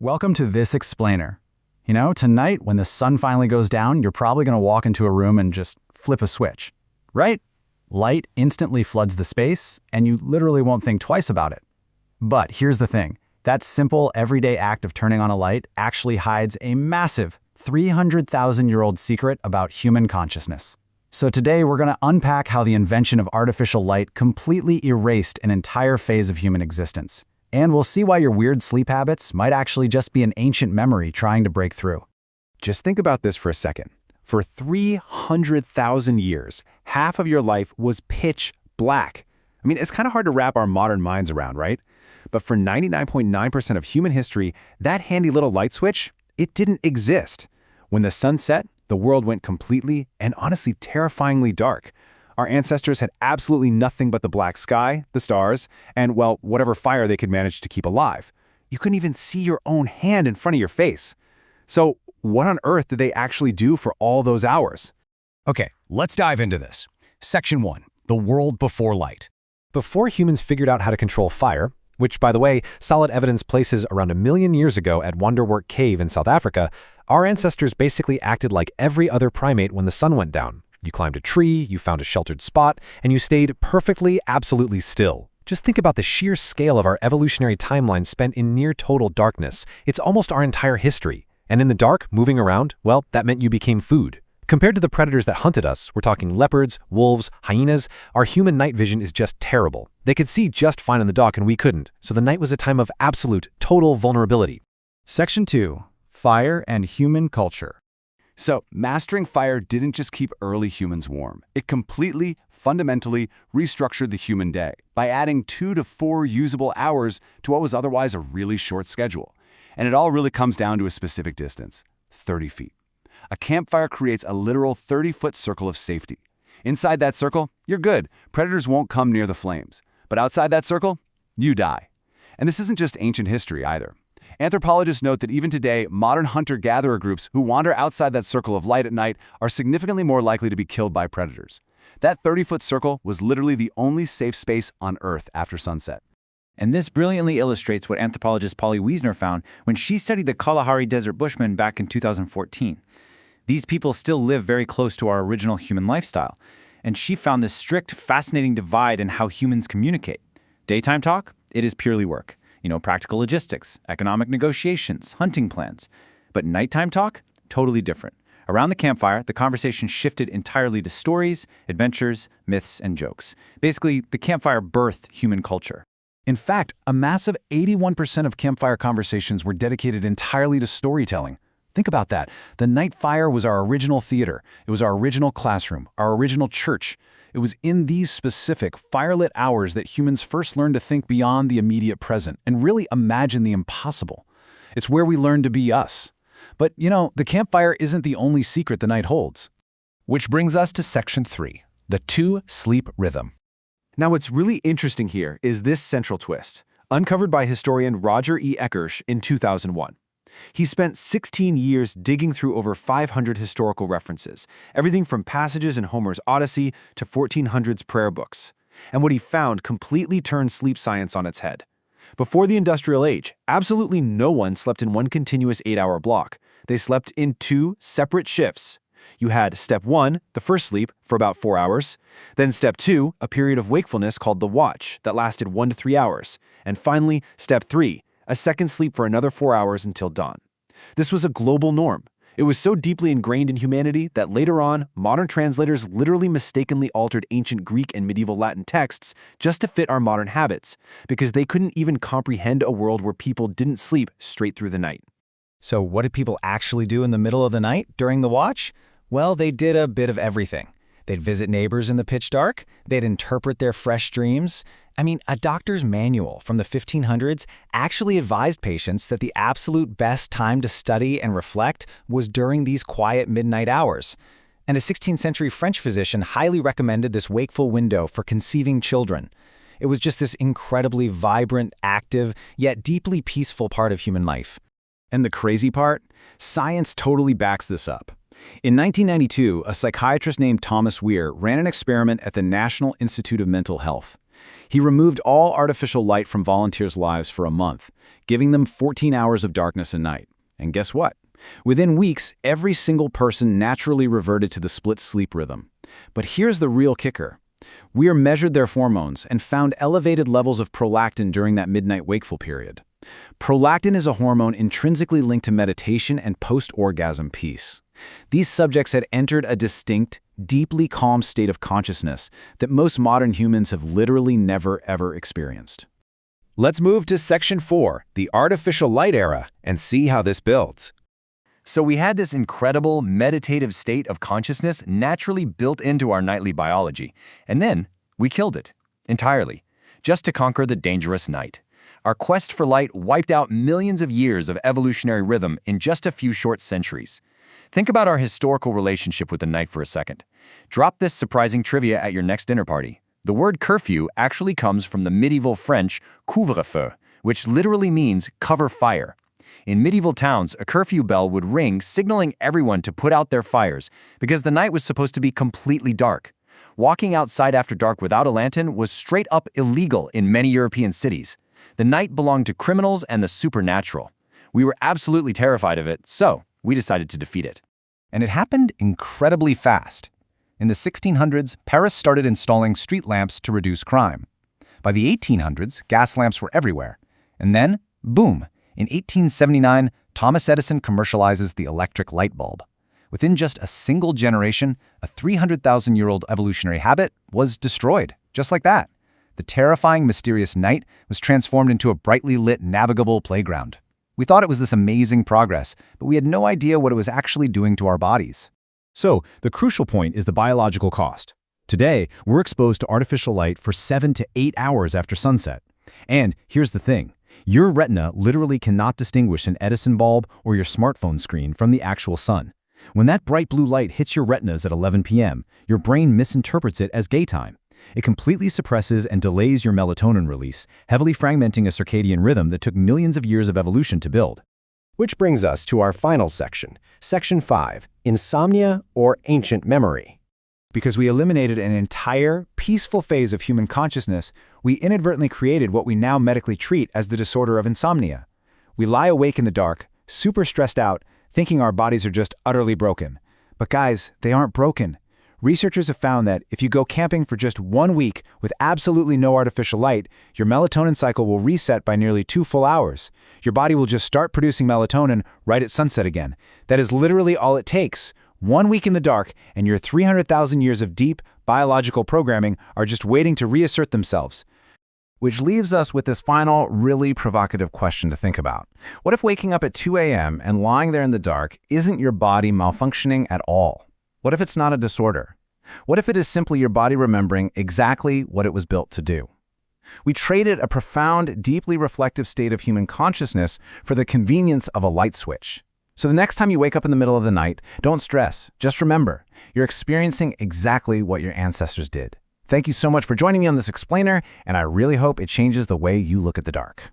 Welcome to This Explainer. You know, tonight when the sun finally goes down, you're probably going to walk into a room and just flip a switch, right? Light instantly floods the space, and you literally won't think twice about it. But here's the thing. That simple, everyday act of turning on a light actually hides a massive 300,000-year-old secret about human consciousness. So today we're going to unpack how the invention of artificial light completely erased an entire phase of human existence. And we'll see why your weird sleep habits might actually just be an ancient memory trying to break through. Just think about this for a second. For 300,000 years, half of your life was pitch black. I mean, it's kind of hard to wrap our modern minds around, right? But for 99.9% of human history, that handy little light switch, it didn't exist. When the sun set, the world went completely and honestly terrifyingly dark. Our ancestors had absolutely nothing but the black sky, the stars, and, well, whatever fire they could manage to keep alive. You couldn't even see your own hand in front of your face. So what on earth did they actually do for all those hours? Okay, let's dive into this. Section 1. The world before light. Before humans figured out how to control fire, which, by the way, solid evidence places around 1 million years ago at Wonderwork Cave in South Africa, our ancestors basically acted like every other primate when the sun went down. You climbed a tree, you found a sheltered spot, and you stayed perfectly, absolutely still. Just think about the sheer scale of our evolutionary timeline spent in near total darkness. It's almost our entire history. And in the dark, moving around, well, that meant you became food. Compared to the predators that hunted us, we're talking leopards, wolves, hyenas, our human night vision is just terrible. They could see just fine in the dark and we couldn't, so the night was a time of absolute, total vulnerability. Section 2. Fire and Human Culture. So, mastering fire didn't just keep early humans warm. It completely, fundamentally restructured the human day by adding 2 to 4 usable hours to what was otherwise a really short schedule. And it all really comes down to a specific distance, 30 feet. A campfire creates a literal 30-foot circle of safety. Inside that circle, you're good. Predators won't come near the flames. But outside that circle, you die. And this isn't just ancient history either. Anthropologists note that even today, modern hunter-gatherer groups who wander outside that circle of light at night are significantly more likely to be killed by predators. That 30-foot circle was literally the only safe space on Earth after sunset. And this brilliantly illustrates what anthropologist Polly Wiesner found when she studied the Kalahari Desert Bushmen back in 2014. These people still live very close to our original human lifestyle, and she found this strict, fascinating divide in how humans communicate. Daytime talk? It is purely work. Practical logistics, economic negotiations, hunting plans. But nighttime talk? Totally different. Around the campfire, the conversation shifted entirely to stories, adventures, myths, and jokes. Basically, the campfire birthed human culture. In fact, a massive 81% of campfire conversations were dedicated entirely to storytelling. Think about that. The night fire was our original theater. It was our original classroom, our original church. It was in these specific, firelit hours that humans first learned to think beyond the immediate present and really imagine the impossible. It's where we learned to be us. But, the campfire isn't the only secret the night holds. Which brings us to Section 3. The 2-sleep rhythm. Now, what's really interesting here is this central twist, uncovered by historian Roger E. Eckersh in 2001. He spent 16 years digging through over 500 historical references, everything from passages in Homer's Odyssey to 1400s prayer books. And what he found completely turned sleep science on its head. Before the Industrial Age, absolutely no one slept in one continuous 8-hour block. They slept in 2 separate shifts. You had Step 1, the first sleep, for about 4 hours. Then Step 2, a period of wakefulness called the watch that lasted 1 to 3 hours. And finally, Step 3, a second sleep for another 4 hours until dawn. This was a global norm. It was so deeply ingrained in humanity that later on, modern translators literally mistakenly altered ancient Greek and medieval Latin texts just to fit our modern habits, because they couldn't even comprehend a world where people didn't sleep straight through the night. So what did people actually do in the middle of the night during the watch? Well, they did a bit of everything. They'd visit neighbors in the pitch dark. They'd interpret their fresh dreams. A doctor's manual from the 1500s actually advised patients that the absolute best time to study and reflect was during these quiet midnight hours. And a 16th century French physician highly recommended this wakeful window for conceiving children. It was just this incredibly vibrant, active, yet deeply peaceful part of human life. And the crazy part? Science totally backs this up. In 1992, a psychiatrist named Thomas Weir ran an experiment at the National Institute of Mental Health. He removed all artificial light from volunteers' lives for a month, giving them 14 hours of darkness a night. And guess what? Within weeks, every single person naturally reverted to the split sleep rhythm. But here's the real kicker. We measured their hormones and found elevated levels of prolactin during that midnight wakeful period. Prolactin is a hormone intrinsically linked to meditation and post-orgasm peace. These subjects had entered a distinct, deeply calm state of consciousness that most modern humans have literally never ever experienced. Let's move to Section 4, the artificial light era, and see how this builds. So we had this incredible meditative state of consciousness naturally built into our nightly biology, and then we killed it entirely, just to conquer the dangerous night. Our quest for light wiped out millions of years of evolutionary rhythm in just a few short centuries. Think about our historical relationship with the night for a second. Drop this surprising trivia at your next dinner party. The word curfew actually comes from the medieval French couvre-feu, which literally means cover fire. In medieval towns, a curfew bell would ring, signaling everyone to put out their fires, because the night was supposed to be completely dark. Walking outside after dark without a lantern was straight up illegal in many European cities. The night belonged to criminals and the supernatural. We were absolutely terrified of it, so we decided to defeat it. And it happened incredibly fast. In the 1600s, Paris started installing street lamps to reduce crime. By the 1800s, gas lamps were everywhere. And then, boom, in 1879, Thomas Edison commercializes the electric light bulb. Within just a single generation, a 300,000-year-old evolutionary habit was destroyed, just like that. The terrifying, mysterious night was transformed into a brightly lit, navigable playground. We thought it was this amazing progress, but we had no idea what it was actually doing to our bodies. So, the crucial point is the biological cost. Today, we're exposed to artificial light for 7 to 8 hours after sunset. And here's the thing. Your retina literally cannot distinguish an Edison bulb or your smartphone screen from the actual sun. When that bright blue light hits your retinas at 11 p.m., your brain misinterprets it as daytime. It completely suppresses and delays your melatonin release, heavily fragmenting a circadian rhythm that took millions of years of evolution to build. Which brings us to our final section, Section 5, Insomnia or Ancient Memory. Because we eliminated an entire, peaceful phase of human consciousness, we inadvertently created what we now medically treat as the disorder of insomnia. We lie awake in the dark, super stressed out, thinking our bodies are just utterly broken. But guys, they aren't broken. Researchers have found that if you go camping for just 1 week with absolutely no artificial light, your melatonin cycle will reset by nearly 2 full hours. Your body will just start producing melatonin right at sunset again. That is literally all it takes. 1 week in the dark, and your 300,000 years of deep, biological programming are just waiting to reassert themselves. Which leaves us with this final, really provocative question to think about. What if waking up at 2 a.m. and lying there in the dark isn't your body malfunctioning at all? What if it's not a disorder? What if it is simply your body remembering exactly what it was built to do? We traded a profound, deeply reflective state of human consciousness for the convenience of a light switch. So the next time you wake up in the middle of the night, don't stress. Just remember, you're experiencing exactly what your ancestors did. Thank you so much for joining me on this explainer, and I really hope it changes the way you look at the dark.